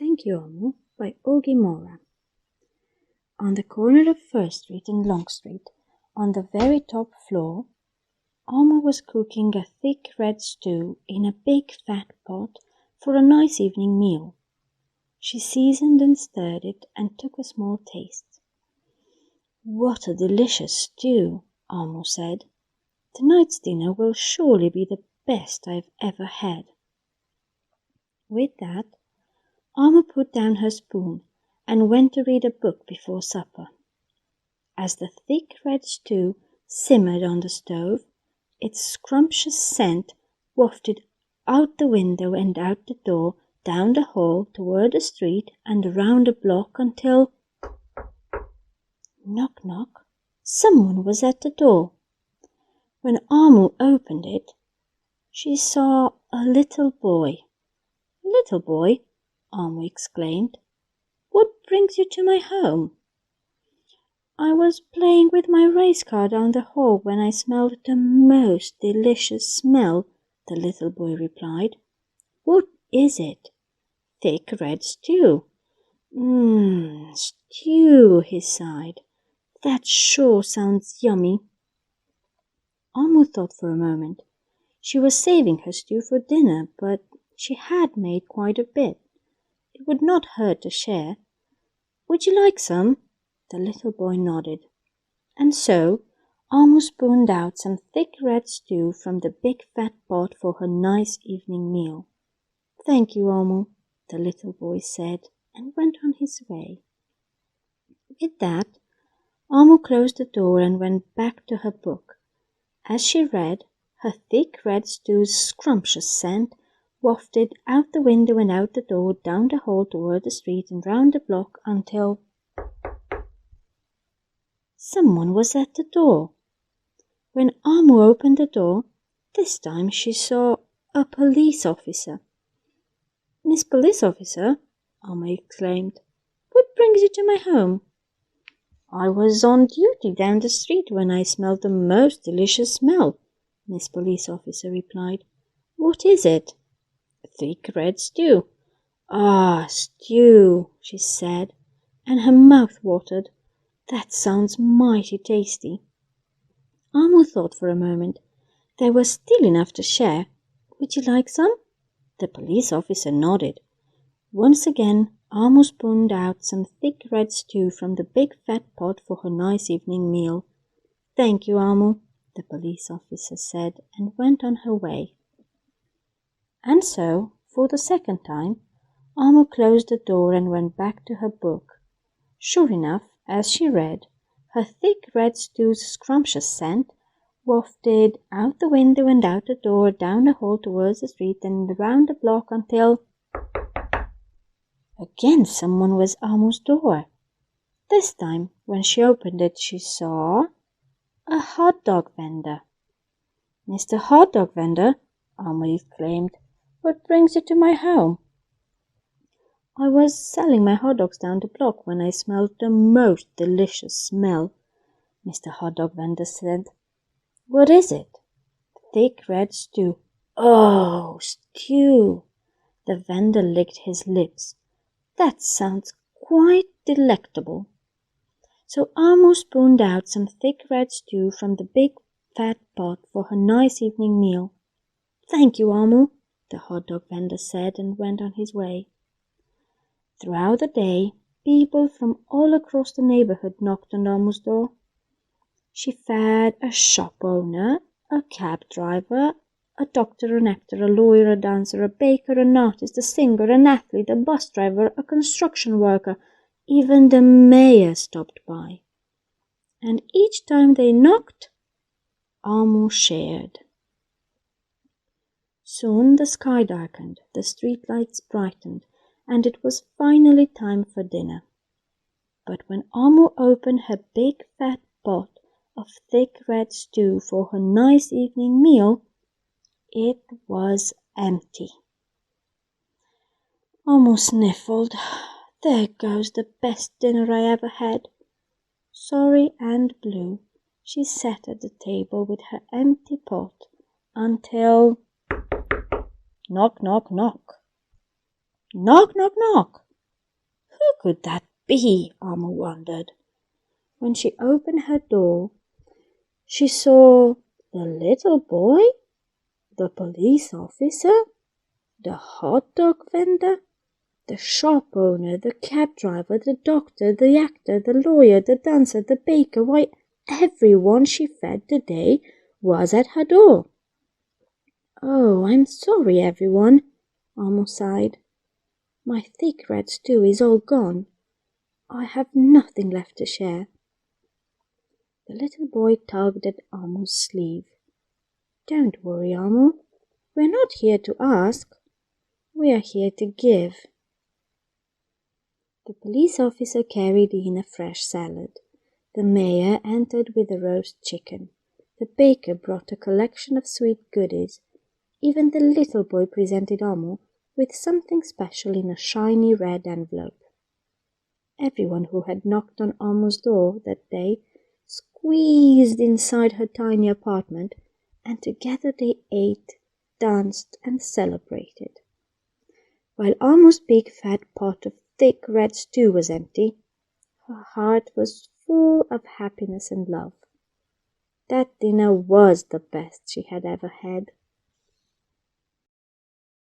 Thank You, Amu by Ogi Mora. On the corner of First Street and Long Street, on the very top floor, Amu was cooking a thick red stew in a big fat pot for a nice evening meal. She seasoned and stirred it and took a small taste. "What a delicious stew," Amu said. "Tonight's dinner will surely be the best I've ever had." With that, Amu put down her spoon and went to read a book before supper. As the thick red stew simmered on the stove, its scrumptious scent wafted out the window and out the door, down the hall, toward the street, and around the block until knock, knock, someone was at the door. When Amu opened it, she saw a little boy. "Little boy," Amu exclaimed, "what brings you to my home?" "I was playing with my race car down the hall when I smelled the most delicious smell," the little boy replied. "What is it?" "Thick red stew." Stew," he sighed. "That sure sounds yummy." Amu thought for a moment. She was saving her stew for dinner, but she had made quite a bit. It would not hurt to share. "Would you like some?" The little boy nodded. And so Amu spooned out some thick red stew from the big fat pot for her nice evening meal. "Thank you, Amu," the little boy said, and went on his way. With that, Amu closed the door and went back to her book. As she read, her thick red stew's scrumptious scent wafted out the window and out the door, down the hall toward the street and round the block until someone was at the door. When Amu opened the door, this time she saw a police officer. "Miss Police Officer," Amu exclaimed, "what brings you to my home?" "I was on duty down the street when I smelled the most delicious smell," Miss Police Officer replied. "What is it?" "Thick red stew." "Ah, stew," she said, and her mouth watered. "That sounds mighty tasty." Amu thought for a moment. There was still enough to share. "Would you like some?" The police officer nodded. Once again, Amu spooned out some thick red stew from the big fat pot for her nice evening meal. "Thank you, Amu," the police officer said, and went on her way. And so, for the second time, Amu closed the door and went back to her book. Sure enough, as she read, her thick red stew's scrumptious scent wafted out the window and out the door, down the hall towards the street and around the block until again someone was at Amu's door. This time, when she opened it, she saw a hot dog vendor. "Mr. Hot Dog Vendor," Amu exclaimed, "what brings you to my home?" "I was selling my hot dogs down the block when I smelled the most delicious smell," Mr. Hot Dog Vendor said. "What is it?" "Thick red stew." "Oh, stew!" The vendor licked his lips. "That sounds quite delectable." So Amu spooned out some thick red stew from the big fat pot for her nice evening meal. "Thank you, Amu," the hot dog vendor said, and went on his way. Throughout the day, people from all across the neighborhood knocked on Amu's door. She fed a shop owner, a cab driver, a doctor, an actor, a lawyer, a dancer, a baker, an artist, a singer, an athlete, a bus driver, a construction worker. Even the mayor stopped by. And each time they knocked, Amu shared. Soon the sky darkened, the streetlights brightened, and it was finally time for dinner. But when Amu opened her big fat pot of thick red stew for her nice evening meal, it was empty. Amu sniffled. "There goes the best dinner I ever had." Sorry and blue, she sat at the table with her empty pot until knock, knock, knock. "Knock, knock, knock!" Who could that be? Alma wondered. When she opened her door, she saw the little boy, the police officer, the hot dog vendor, the shop owner, the cab driver, the doctor, the actor, the lawyer, the dancer, the baker. Why, everyone she fed today was at her door. Oh, I'm sorry, everyone, Alma sighed. My thick red stew is all gone. I have nothing left to share. The little boy tugged at Alma's sleeve. Don't worry, Alma. We're not here to ask. We are here to give. The police officer carried in a fresh salad. The mayor entered with a roast chicken. The baker brought a collection of sweet goodies. Even the little boy presented Alma with something special in a shiny red envelope. Everyone who had knocked on Alma's door that day squeezed inside her tiny apartment, and together they ate, danced, and celebrated. While Alma's big fat pot of thick red stew was empty, her heart was full of happiness and love. That dinner was the best she had ever had.